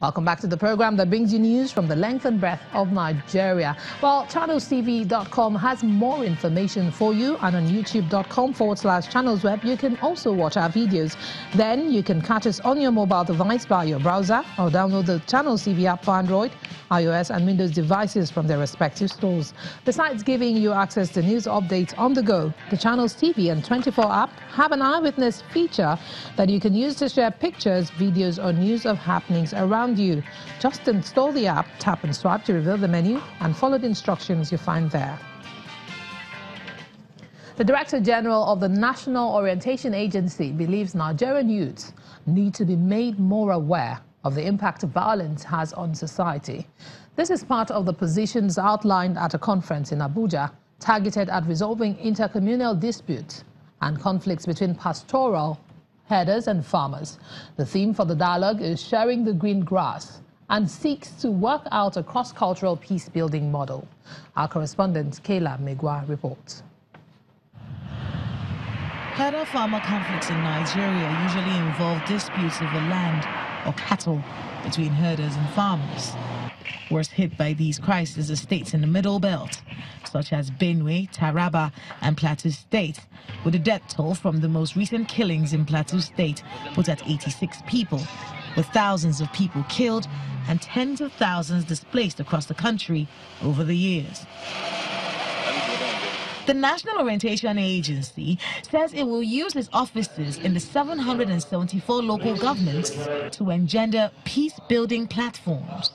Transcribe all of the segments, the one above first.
Welcome back to the program that brings you news from the length and breadth of Nigeria. Well, channelstv.com has more information for you, and on youtube.com/channelsweb you can also watch our videos. Then you can catch us on your mobile device by your browser or download the Channels TV app for Android, iOS and Windows devices from their respective stores. Besides giving you access to news updates on the go, the Channels TV and 24 app have an eyewitness feature that you can use to share pictures, videos or news of happenings around you. Just install the app, tap and swipe to reveal the menu and follow the instructions you find there. The Director General of the National Orientation Agency believes Nigerian youths need to be made more aware of the impact violence has on society. This is part of the positions outlined at a conference in Abuja targeted at resolving intercommunal disputes and conflicts between pastoral herders and farmers. The theme for the dialogue is sharing the green grass and seeks to work out a cross-cultural peace-building model. Our correspondent Kayla Megwa reports. Herder-farmer conflicts in Nigeria usually involve disputes over land or cattle between herders and farmers. Worst hit by these crises are states in the Middle Belt, such as Benue, Taraba and Plateau State, with the death toll from the most recent killings in Plateau State put at 86 people, with thousands of people killed and tens of thousands displaced across the country over the years. The National Orientation Agency says it will use its offices in the 774 local governments to engender peace-building platforms.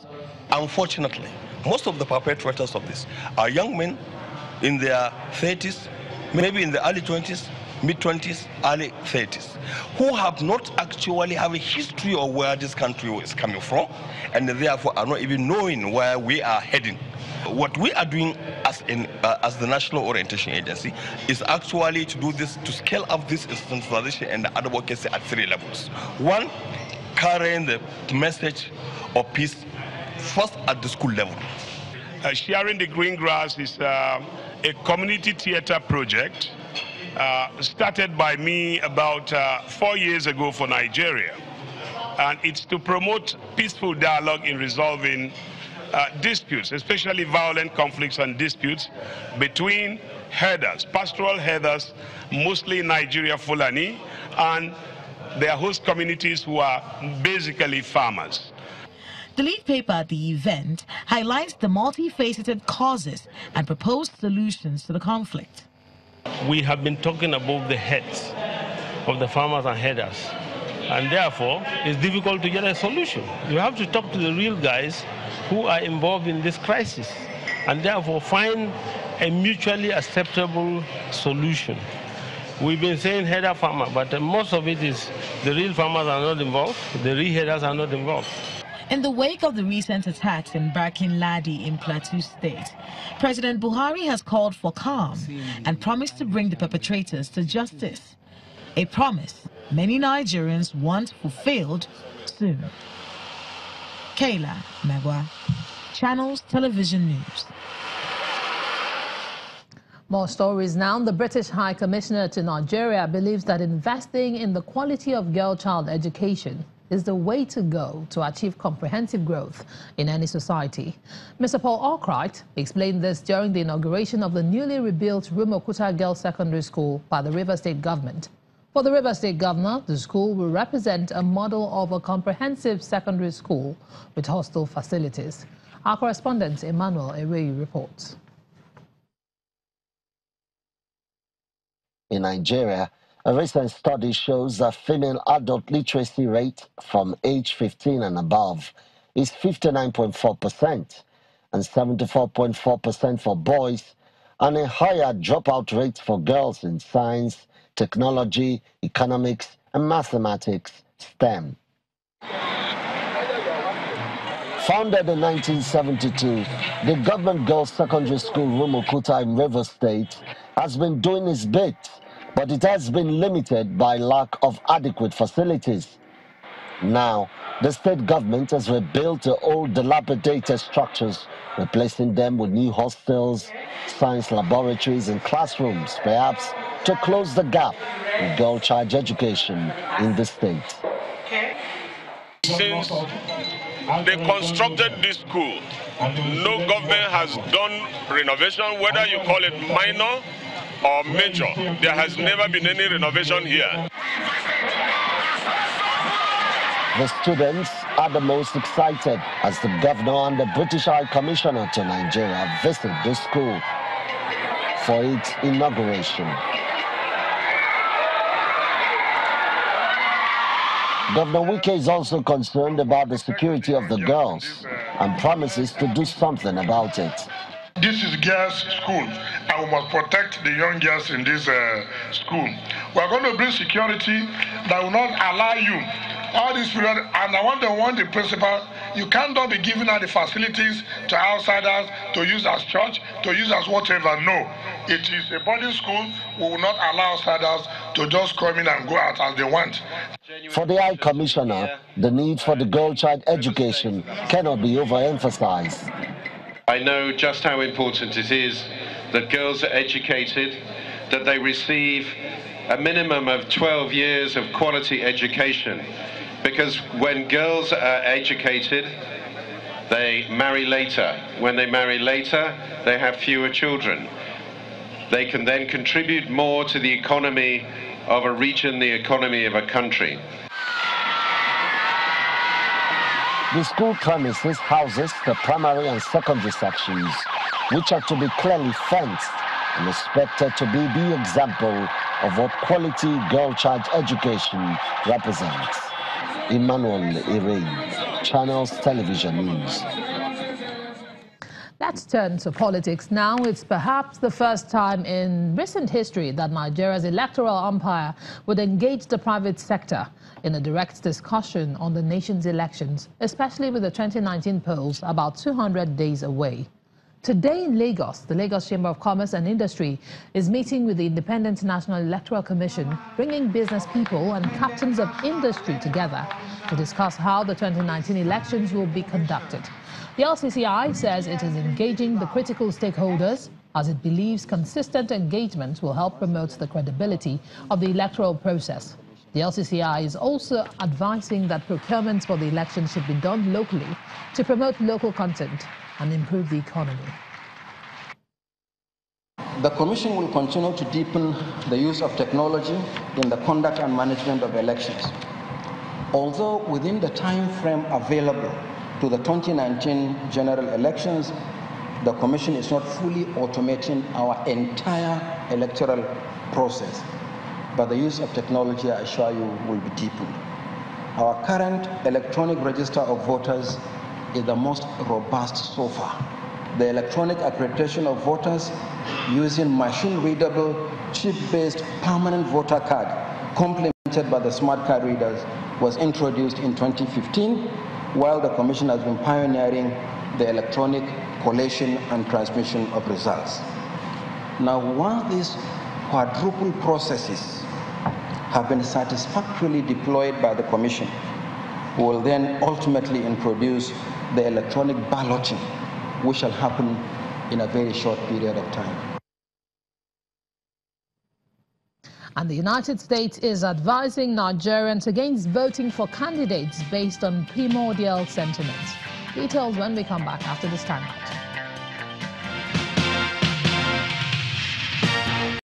Unfortunately, most of the perpetrators of this are young men in their 30s, maybe in the early 20s, mid-20s, early 30s, who have not actually have a history of where this country is coming from, and therefore are not even knowing where we are heading. What we are doing as the National Orientation Agency is actually to do this, to scale up this institutionalization and advocacy at 3 levels. One, carrying the message of peace first at the school level. Sharing the Green Grass is a community theater project started by me about 4 years ago for Nigeria. And it's to promote peaceful dialogue in resolving disputes, especially violent conflicts and disputes between herders, pastoral herders, mostly Nigeria Fulani, and their host communities who are basically farmers. The lead paper at the event highlights the multifaceted causes and proposed solutions to the conflict. We have been talking about the heads of the farmers and herders, and therefore it's difficult to get a solution. You have to talk to the real guys who are involved in this crisis and therefore find a mutually acceptable solution. We've been saying herder farmer, but most of it is the real farmers are not involved, the real herders are not involved. In the wake of the recent attacks in Barkin Ladi in Plateau State, President Buhari has called for calm and promised to bring the perpetrators to justice. A promise many Nigerians want fulfilled soon. Kayla Megwa, Channels Television News. More stories now. The British High Commissioner to Nigeria believes that investing in the quality of girl-child education is the way to go to achieve comprehensive growth in any society. Mr. Paul Albright explained this during the inauguration of the newly rebuilt Rumuokwuta Girls Secondary School by the Rivers State government. For the Rivers State governor, the school will represent a model of a comprehensive secondary school with hostel facilities. Our correspondent Emmanuel Eweyi reports. In Nigeria, a recent study shows that female adult literacy rate from age 15 and above is 59.4% and 74.4% for boys, and a higher dropout rate for girls in science, technology, economics, and mathematics, STEM. Founded in 1972, the government girls' secondary school Rumuokwuta in Rivers State has been doing its bit, but it has been limited by lack of adequate facilities. Now, the state government has rebuilt the old dilapidated structures, replacing them with new hostels, science laboratories and classrooms, perhaps to close the gap in girl child education in the state. Since They constructed this school. No government has done renovation, whether you call it minor or major. There has never been any renovation here. The students are the most excited as the governor and the British High Commissioner to Nigeria visit the school for its inauguration. Governor Wike is also concerned about the security of the girls and promises to do something about it. This is girls' school, and we must protect the young girls in this school. We are going to bring security that will not allow you all this period, and I want to warn the principal, you cannot be giving out the facilities to outsiders to use as church, to use as whatever. No, it is a boarding school. We will not allow outsiders to just come in and go out as they want. For the High Commissioner, the need for the girl-child education cannot be overemphasized. I know just how important it is that girls are educated, that they receive a minimum of 12 years of quality education. Because when girls are educated, they marry later. When they marry later, they have fewer children. They can then contribute more to the economy of a region, the economy of a country. The school premises houses the primary and secondary sections, which are to be clearly fenced and expected to be the example of what quality girl-child education represents. Emmanuel Irain, Channels Television News. Let's turn to politics now. It's perhaps the first time in recent history that Nigeria's electoral umpire would engage the private sector in a direct discussion on the nation's elections, especially with the 2019 polls about 200 days away. Today in Lagos, the Lagos Chamber of Commerce and Industry is meeting with the Independent National Electoral Commission, bringing business people and captains of industry together to discuss how the 2019 elections will be conducted. The LCCI says it is engaging the critical stakeholders as it believes consistent engagement will help promote the credibility of the electoral process. The LCCI is also advising that procurements for the election should be done locally to promote local content and improve the economy. The Commission will continue to deepen the use of technology in the conduct and management of elections. Although within the time frame available to the 2019 general elections, the Commission is not fully automating our entire electoral process. But the use of technology, I assure you, will be deepened. Our current electronic register of voters is the most robust so far. The electronic accreditation of voters using machine-readable, chip-based permanent voter card, complemented by the smart card readers, was introduced in 2015, while the Commission has been pioneering the electronic collation and transmission of results. Now, once these quadruple processes have been satisfactorily deployed by the Commission, we will then ultimately introduce the electronic balloting, which shall happen in a very short period of time. And the United States is advising Nigerians against voting for candidates based on primordial sentiments. Details when we come back after this timeout.